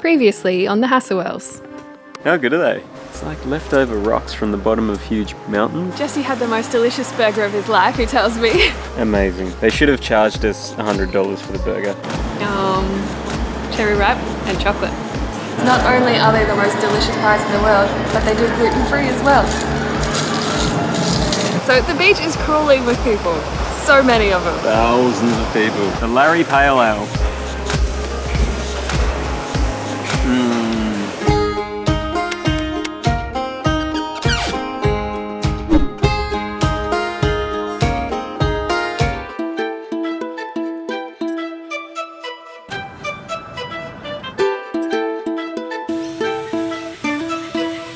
Previously on the Hasselwells. How good are they? It's like leftover rocks from the bottom of huge mountains. Jesse had the most delicious burger of his life, he tells me. Amazing. They should have charged us $100 for the burger. Cherry wrap and chocolate. Not only are they the most delicious pies in the world, but they do gluten-free as well. So the beach is crawling with people. So many of them. Thousands of people. The Larry Pale Ale.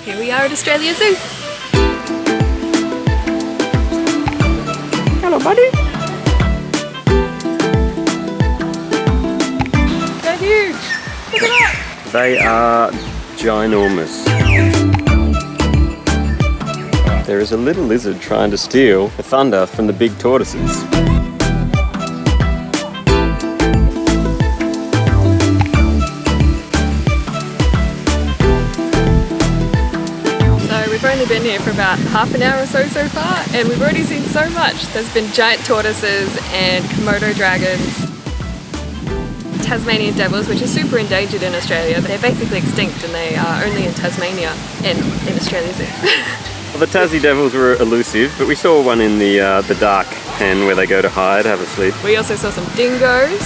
Here we are at Australia Zoo. Hello, buddy. They're huge. Look at that. They are ginormous. There is a little lizard trying to steal the thunder from the big tortoises. We've only been here for about half an hour or so far, and we've already seen so much. There's been giant tortoises and Komodo dragons, Tasmanian devils, which are super endangered in Australia. They're basically extinct and they are only in Tasmania and in Australia Zoo. Well, the Tassie devils were elusive, but we saw one in the dark pen where they go to hide, have a sleep. We also saw some dingoes,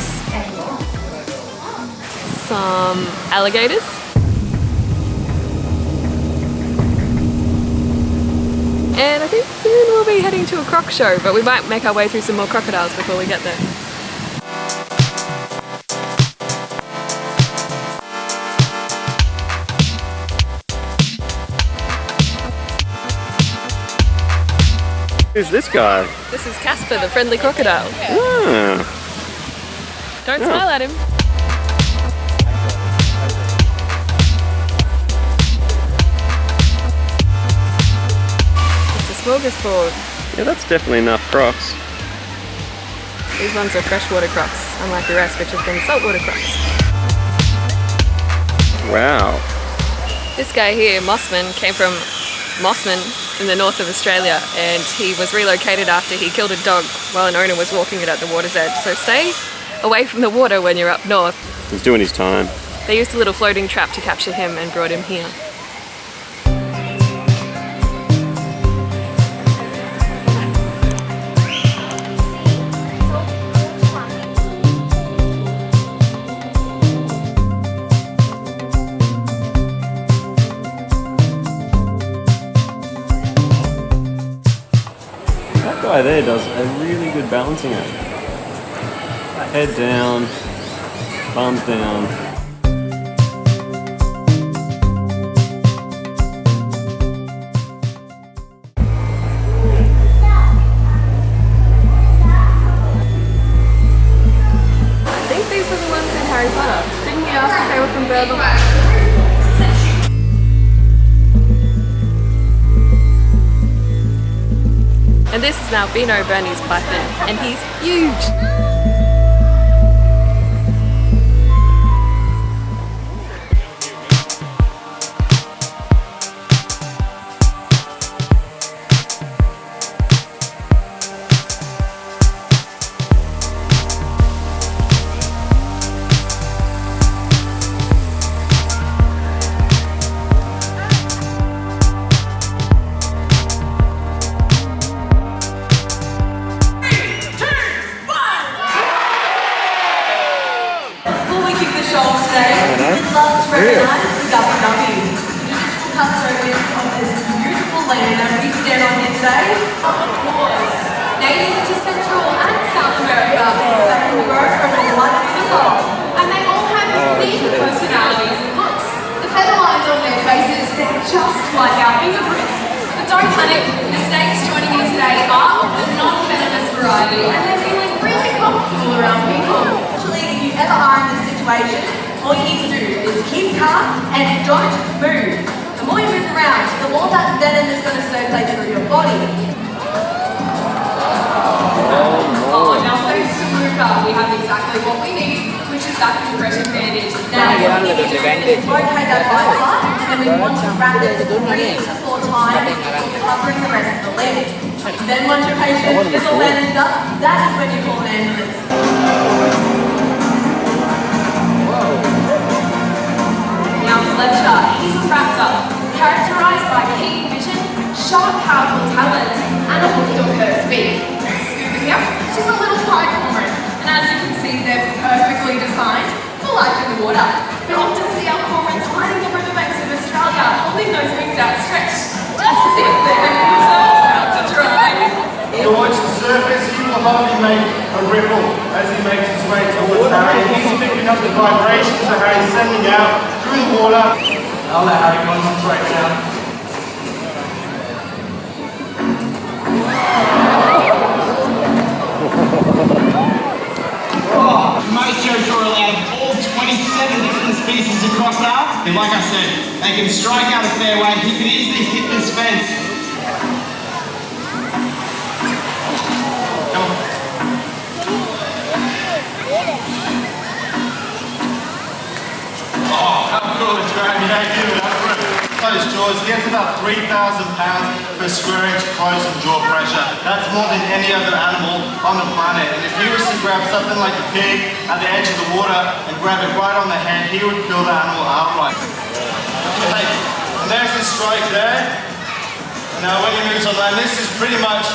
some alligators, and I think soon we'll be heading to a croc show, but we might make our way through some more crocodiles before we get there. Who's this guy? This is Casper, the friendly crocodile. Ah. Don't smile at him. Smorgasbord. Yeah, that's definitely enough crocs. These ones are freshwater crocs, unlike the rest, which have been saltwater crocs. Wow. This guy here, Mossman, came from Mossman in the north of Australia, and he was relocated after he killed a dog while an owner was walking it at the water's edge. So stay away from the water when you're up north. He's doing his time. They used a little floating trap to capture him and brought him here. That guy there does a really good balancing act. Head down, thumbs down. I think these were the ones in Harry Potter. Didn't we ask if they were from Burbank? And this is now Beano Bernie's python, and he's huge! Recognize the WW, traditional custodians of this beautiful land that we stand on here today. Native to Central and South America, that can grow from one to the world, and they all have unique personalities and looks. The feather lines on their faces, they're just like our fingerprints. But don't panic, the snakes joining you today are of the non-venomous variety, and they're feeling really comfortable around people. Actually, if you ever are in this situation, all you need to do is keep calm and don't move. The more you move around, the more that venom is going to circulate through your body. Oh, now thanks to Luca, we have exactly what we need, which is that compression bandage. Now, what we need to do is locate that right side, and then we want to wrap it 3 to 4 times, covering the rest of the leg. Then once your patient is all bandaged up, that is when you call an ambulance. Now Fletcher, he's a raptor, characterised by keen vision, sharp, powerful talons, and a hooked or curved beak. Scuba here, she's a little pike cormorant, and as you can see, they're perfectly designed for life in the water. We often see our cormorants lining the riverbanks of Australia, holding those wings outstretched, just as if they're hanging themselves out to dry. Towards the surface, he will hardly make a ripple as he makes his way towards Harry. He's picking up the vibrations that Harry's sending out through the water. I'll let Harry concentrate now. Most territorial out of all 27 different species of crocodile. And like I said, they can strike out a fair way. He could easily hit this fence. Cool, Graham, you don't give it up for it. Those jaws, he gets about 3,000 pounds per square inch close and jaw pressure. That's more than any other animal on the planet. And if he was to grab something like a pig at the edge of the water and grab it right on the head, he would kill the animal outright. Okay, and there's his strike there. Now when he moves on land, this is pretty much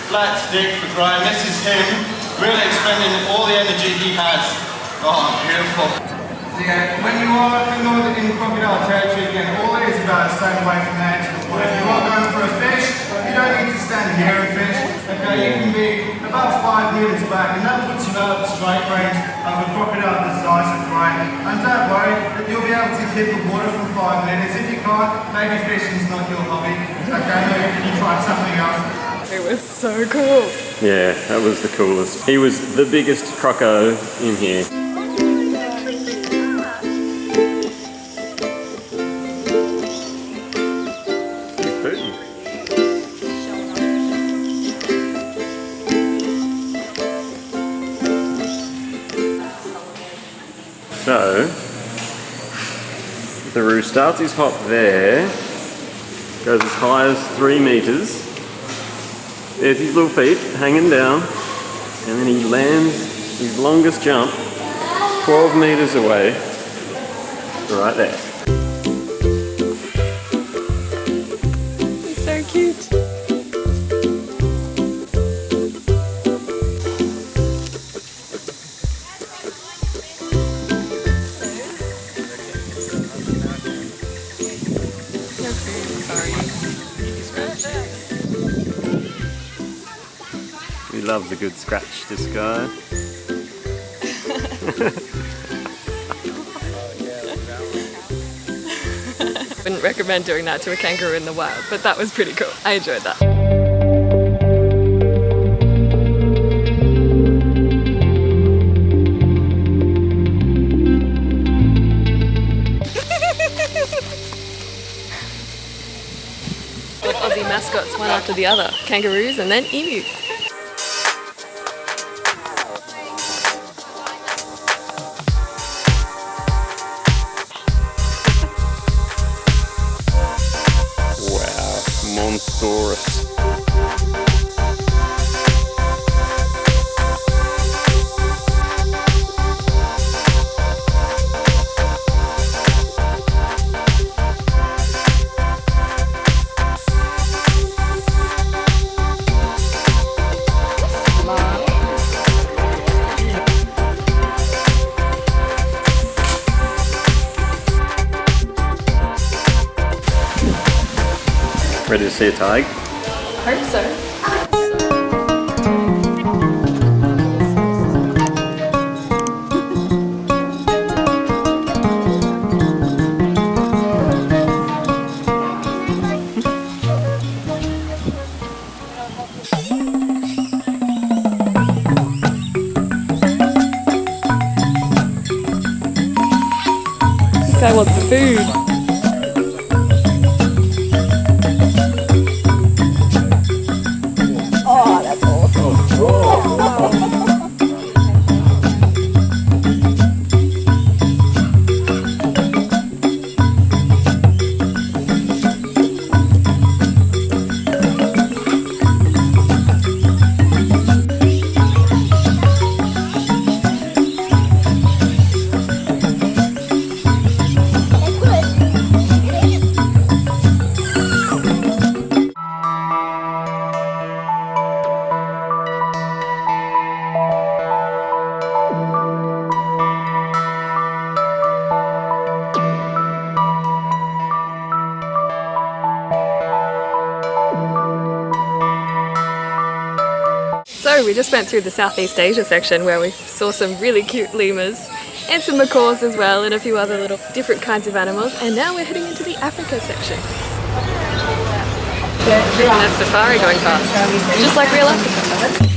flat stick for Graham. This is him really expending all the energy he has. Oh, beautiful. So yeah, when you are in crocodile territory, again, all it is about is staying away from the edge of the water. If you are going for a fish, you don't need to stand here and fish. Okay, you can be about 5 meters back, and that puts you out of the strike range of a crocodile the size of Graham. And don't worry, that you'll be able to hit the water for 5 minutes. If you can't, maybe fishing's not your hobby. Okay, maybe you try something else. It was so cool. Yeah, that was the coolest. He was the biggest croco in here. So, the roo starts his hop there, goes as high as 3 meters. There's his little feet hanging down, and then he lands his longest jump 12 meters away, right there. He's so cute. He loves a good scratch, this guy. Wouldn't recommend doing that to a kangaroo in the wild, but that was pretty cool. I enjoyed that. Aussie mascots one after the other, kangaroos and then emus. Wow, monstrous. Ready to see a tiger? Hope so. This guy wants the food. So we just went through the Southeast Asia section where we saw some really cute lemurs and some macaws as well and a few other little different kinds of animals, and now we're heading into the Africa section. And a safari going past, just like real Africa.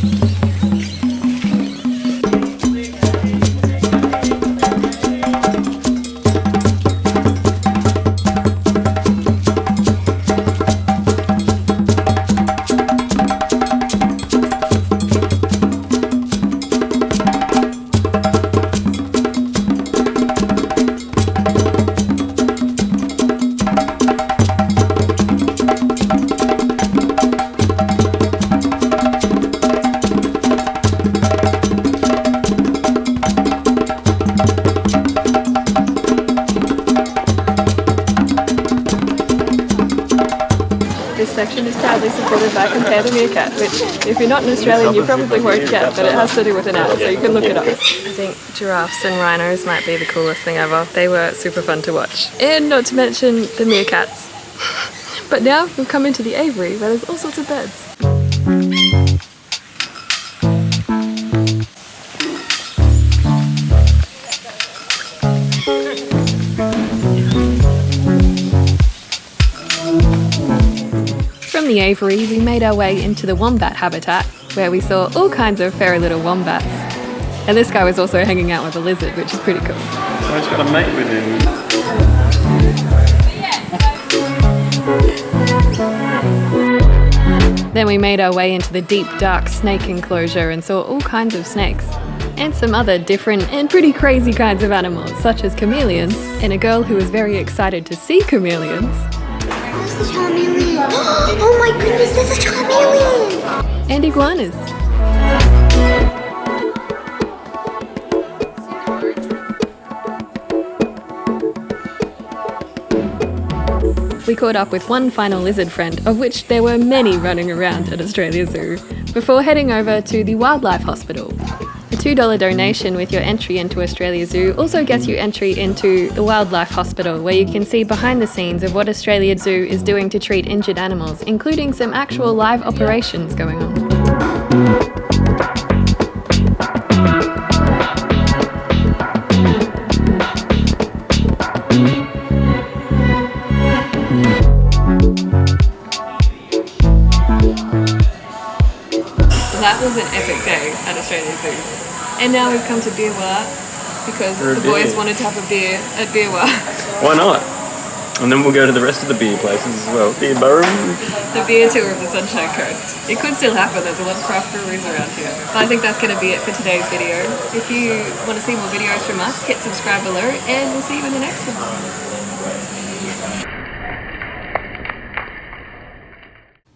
This section is proudly supported by Compare the Meerkat, which if you're not an Australian you probably won't get, but it has to do with an app, so you can look it up. I think giraffes and rhinos might be the coolest thing ever. They were super fun to watch. And not to mention the meerkats. But now we've come into the aviary where there's all sorts of birds. From the aviary, we made our way into the wombat habitat, where we saw all kinds of fairy little wombats. And this guy was also hanging out with a lizard, which is pretty cool. I just got a mate with him. Then we made our way into the deep, dark snake enclosure and saw all kinds of snakes. And some other different and pretty crazy kinds of animals, such as chameleons, and a girl who was very excited to see chameleons. Where's the chameleon? Oh my goodness, there's a chameleon! And iguanas. We caught up with one final lizard friend, of which there were many running around at Australia Zoo, before heading over to the Wildlife Hospital. A $2 donation with your entry into Australia Zoo also gets you entry into the Wildlife Hospital, where you can see behind the scenes of what Australia Zoo is doing to treat injured animals, including some actual live operations going on. That was an epic day at Australia Zoo. And now we've come to Beerwah because the boys wanted to have a beer at Beerwah. Why not? And then we'll go to the rest of the beer places as well. Beerburrow. The beer tour of the Sunshine Coast. It could still happen, there's a lot of craft breweries around here. But I think that's going to be it for today's video. If you want to see more videos from us, hit subscribe below and we'll see you in the next one.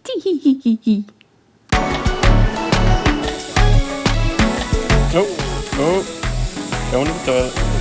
Tee-hee-hee-hee-hee. Oh, going to the toilet.